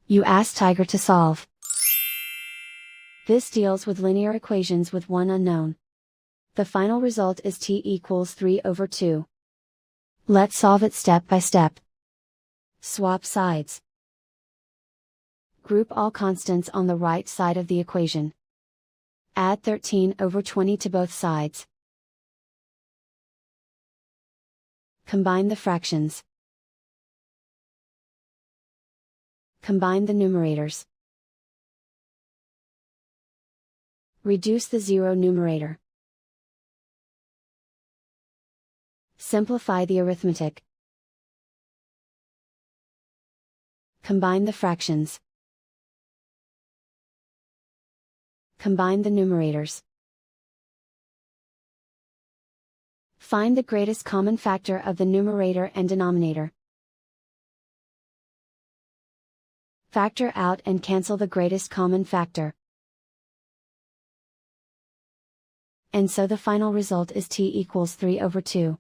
You ask Tiger to solve. This deals with linear equations with one unknown. The final result is t equals 3 over 2. Let's solve it step by step. Swap sides. Group all constants on the right side of the equation. Add 13 over 20 to both sides. Combine the fractions. Combine the numerators. Reduce the zero numerator. Simplify the arithmetic. Combine the fractions. Combine the numerators. Find the greatest common factor of the numerator and denominator. Factor out and cancel the greatest common factor. And so the final result is t equals 3 over 2.